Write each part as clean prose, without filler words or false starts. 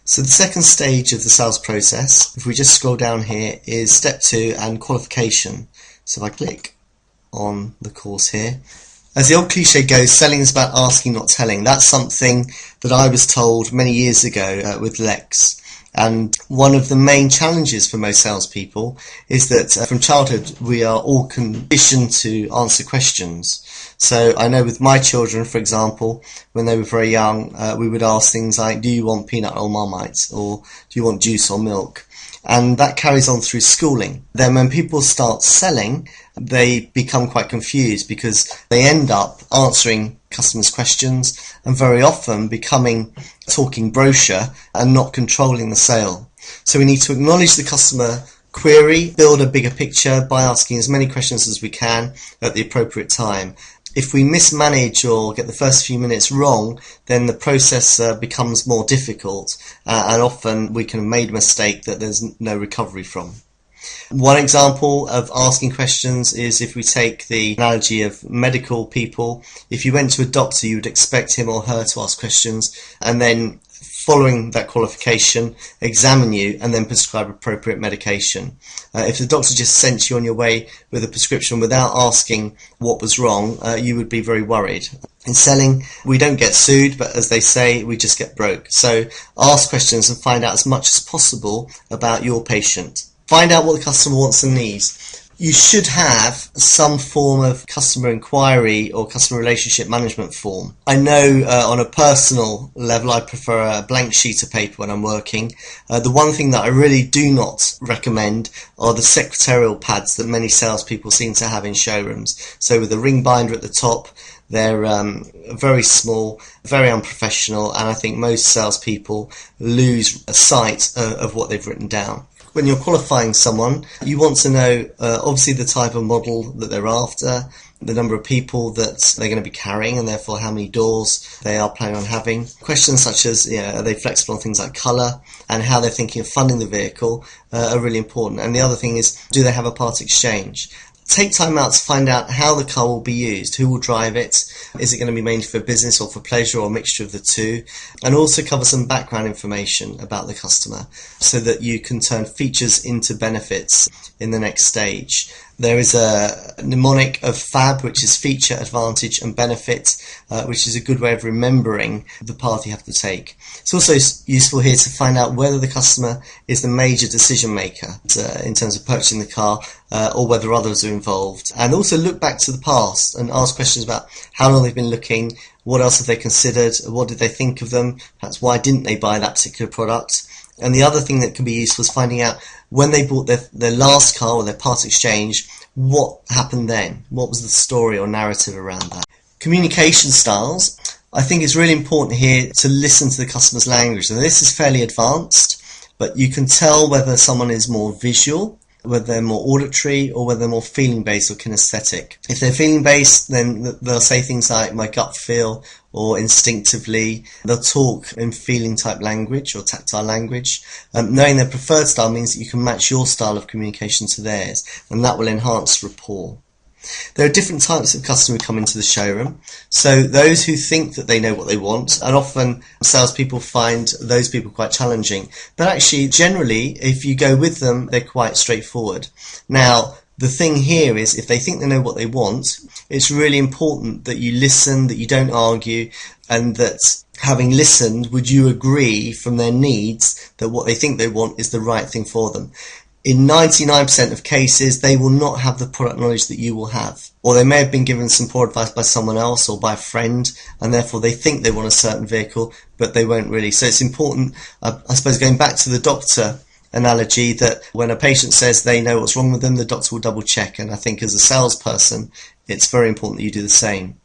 So the second stage of the sales process, if we just scroll down here, is step 2 and qualification. So if I click on the course here, as the old cliche goes, selling is about asking, not telling. That's something that I was told many years ago with Lex. And one of the main challenges for most salespeople is that from childhood we are all conditioned to answer questions. So I know with my children, for example, when they were very young, we would ask things like, do you want peanut or Marmite? Or do you want juice or milk? And that carries on through schooling. Then when people start selling, they become quite confused because they end up answering customers' questions and very often becoming a talking brochure and not controlling the sale. So we need to acknowledge the customer query, build a bigger picture by asking as many questions as we can at the appropriate time. If we mismanage or get the first few minutes wrong, then the process becomes more difficult and often we can have made a mistake that there's no recovery from. One example of asking questions is if we take the analogy of medical people. If you went to a doctor, you would expect him or her to ask questions and then, following that qualification, examine you and then prescribe appropriate medication. If the doctor just sent you on your way with a prescription without asking what was wrong, you would be very worried. In selling, we don't get sued, but as they say, we just get broke. So ask questions and find out as much as possible about your patient. Find out what the customer wants and needs. You should have some form of customer inquiry or customer relationship management form. I know on a personal level I prefer a blank sheet of paper when I'm working. The one thing that I really do not recommend are the secretarial pads that many salespeople seem to have in showrooms. So with a ring binder at the top, they're very small, very unprofessional, and I think most salespeople lose sight of what they've written down. When you're qualifying someone, you want to know obviously the type of model that they're after, the number of people that they're going to be carrying, and therefore how many doors they are planning on having. Questions such as, are they flexible on things like colour and how they're thinking of funding the vehicle are really important. And the other thing is, do they have a part exchange? Take time out to find out how the car will be used, who will drive it, is it going to be mainly for business or for pleasure or a mixture of the two, and also cover some background information about the customer so that you can turn features into benefits in the next stage. There is a mnemonic of FAB, which is feature, advantage and benefit, which is a good way of remembering the path you have to take. It's also useful here to find out whether the customer is the major decision maker in terms of purchasing the car or whether others are involved. And also look back to the past and ask questions about how long they've been looking, what else have they considered, what did they think of them, perhaps why didn't they buy that particular product. And the other thing that can be useful is finding out when they bought their last car or their part exchange, what happened then? What was the story or narrative around that? Communication styles. I think it's really important here to listen to the customer's language. And this is fairly advanced, but you can tell whether someone is more visual, whether they're more auditory, or whether they're more feeling-based or kinesthetic. If they're feeling-based, then they'll say things like my gut feel or instinctively. They'll talk in feeling-type language or tactile language. Knowing their preferred style means that you can match your style of communication to theirs, and that will enhance rapport. There are different types of customer who come into the showroom. So those who think that they know what they want, and often salespeople find those people quite challenging. But actually, generally, if you go with them, they're quite straightforward. Now, the thing here is, if they think they know what they want, it's really important that you listen, that you don't argue, and that having listened, would you agree from their needs that what they think they want is the right thing for them. In 99% of cases, they will not have the product knowledge that you will have. Or they may have been given some poor advice by someone else or by a friend, and therefore they think they want a certain vehicle, but they won't really. So it's important, I suppose, going back to the doctor analogy, that when a patient says they know what's wrong with them, the doctor will double check. And I think as a salesperson, it's very important that you do the same.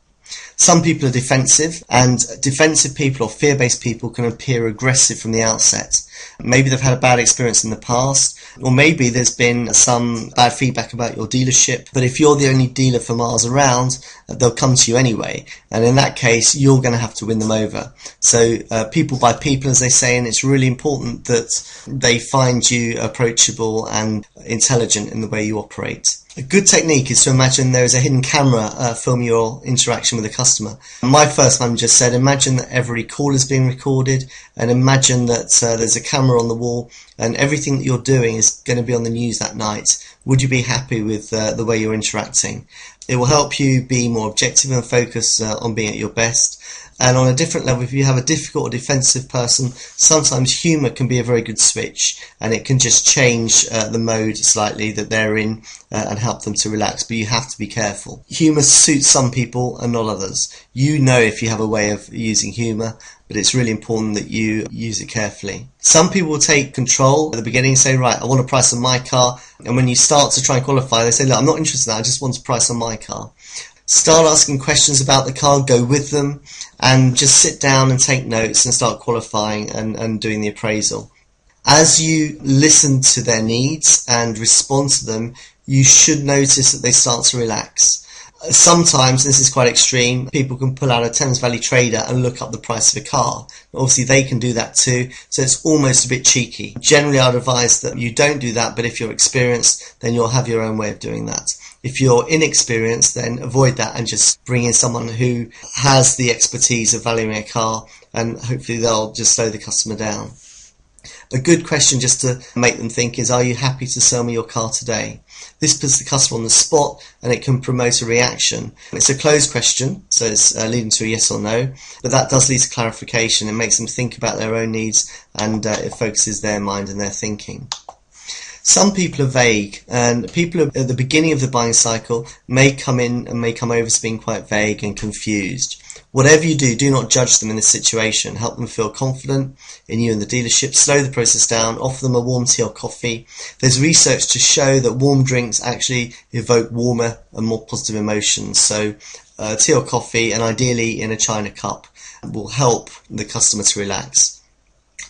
Some people are defensive, and defensive people or fear-based people can appear aggressive from the outset. Maybe they've had a bad experience in the past, or maybe there's been some bad feedback about your dealership, but if you're the only dealer for miles around, they'll come to you anyway, and in that case you're going to have to win them over. So people by people, as they say, and it's really important that they find you approachable and intelligent in the way you operate. A good technique is to imagine there is a hidden camera filming your interaction with a customer. My first manager said, imagine that every call is being recorded, and imagine that there's a camera on the wall and everything that you're doing is going to be on the news that night. Would you be happy with the way you're interacting? It will help you be more objective and focus on being at your best. And on a different level, if you have a difficult or defensive person, sometimes humour can be a very good switch, and it can just change the mode slightly that they're in and help them to relax, but you have to be careful. Humour suits some people and not others. You know if you have a way of using humour, but it's really important that you use it carefully. Some people will take control at the beginning and say, right, I want a price on my car, and when you start to try and qualify, they say, look, I'm not interested in that, I just want a price on my car. Start asking questions about the car, go with them, and just sit down and take notes and start qualifying and doing the appraisal. As you listen to their needs and respond to them, you should notice that they start to relax. Sometimes, this is quite extreme, people can pull out a Thames Valley Trader and look up the price of a car. Obviously they can do that too, so it's almost a bit cheeky. Generally I'd advise that you don't do that, but if you're experienced, then you'll have your own way of doing that. If you're inexperienced, then avoid that and just bring in someone who has the expertise of valuing a car, and hopefully they'll just slow the customer down. A good question just to make them think is, are you happy to sell me your car today? This puts the customer on the spot and it can promote a reaction. It's a closed question, so it's leading to a yes or no, but that does lead to clarification. It makes them think about their own needs, and it focuses their mind and their thinking. Some people are vague, and people at the beginning of the buying cycle may come in and may come over as being quite vague and confused. Whatever you do, do not judge them in this situation. Help them feel confident in you and the dealership. Slow the process down. Offer them a warm tea or coffee. There's research to show that warm drinks actually evoke warmer and more positive emotions. So tea or coffee, and ideally in a china cup, will help the customer to relax.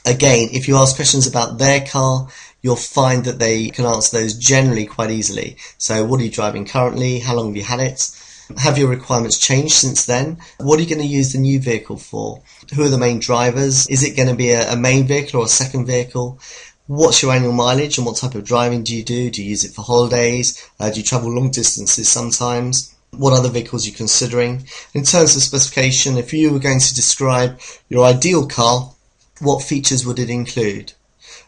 Again, if you ask questions about their car, you'll find that they can answer those generally quite easily. So what are you driving currently? How long have you had it? Have your requirements changed since then? What are you going to use the new vehicle for? Who are the main drivers? Is it going to be a main vehicle or a second vehicle? What's your annual mileage and what type of driving do you do? Do you use it for holidays? Do you travel long distances sometimes? What other vehicles are you considering? In terms of specification, if you were going to describe your ideal car, what features would it include?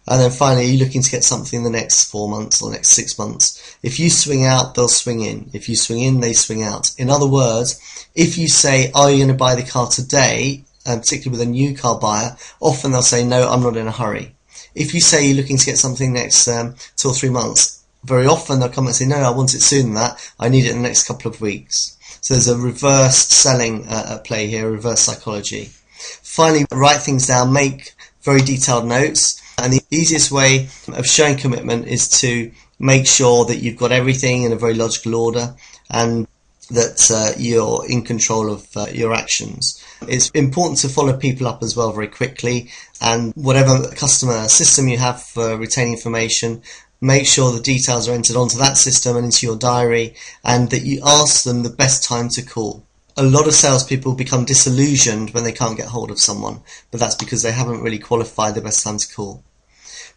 And then finally, are you looking to get something in the next 4 months or next 6 months? If you swing out, they'll swing in. If you swing in, they swing out. In other words, if you say, are you going to buy the car today, particularly with a new car buyer, often they'll say, no, I'm not in a hurry. If you say you're looking to get something next 2 or 3 months, very often they'll come and say, no, I want it sooner than that. I need it in the next couple of weeks. So there's a reverse selling at play here, reverse psychology. Finally, write things down, make very detailed notes. And the easiest way of showing commitment is to make sure that you've got everything in a very logical order and that you're in control of your actions. It's important to follow people up as well very quickly, and whatever customer system you have for retaining information, make sure the details are entered onto that system and into your diary, and that you ask them the best time to call. A lot of salespeople become disillusioned when they can't get hold of someone, but that's because they haven't really qualified the best time to call.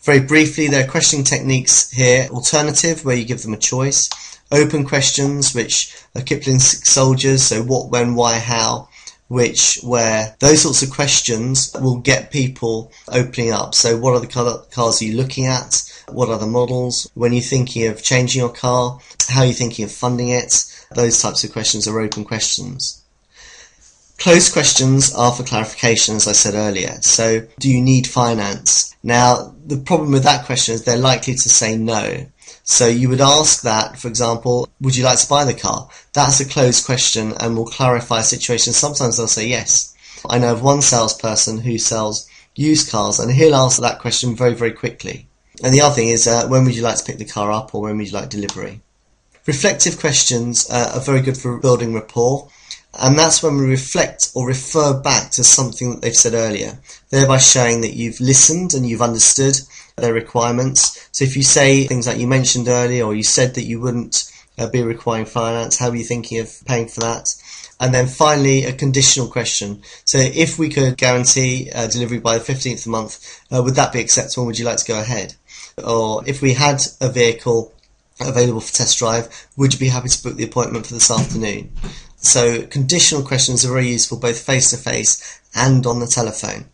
Very briefly, there are questioning techniques here. Alternative, where you give them a choice. Open questions, which are Kipling's 6 soldiers, so what, when, why, how, which, where. Those sorts of questions will get people opening up. So what are the cars are you looking at? What are the models? When you're thinking of changing your car, how are you thinking of funding it? Those types of questions are open questions. Closed questions are for clarification, as I said earlier. So, do you need finance? Now, the problem with that question is they're likely to say no. So you would ask that, for example, would you like to buy the car? That's a closed question and will clarify a situation. Sometimes they'll say yes. I know of one salesperson who sells used cars, and he'll answer that question very, very quickly. And the other thing is, when would you like to pick the car up, or when would you like delivery? Reflective questions are very good for building rapport. And that's when we reflect or refer back to something that they've said earlier, thereby showing that you've listened and you've understood their requirements. So if you say things like you mentioned earlier, or you said that you wouldn't be requiring finance, how are you thinking of paying for that? And then finally, a conditional question. So if we could guarantee delivery by the 15th of the month, would that be acceptable? Would you like to go ahead? Or if we had a vehicle available for test drive? Would you be happy to book the appointment for this afternoon? So conditional questions are very useful both face to face and on the telephone.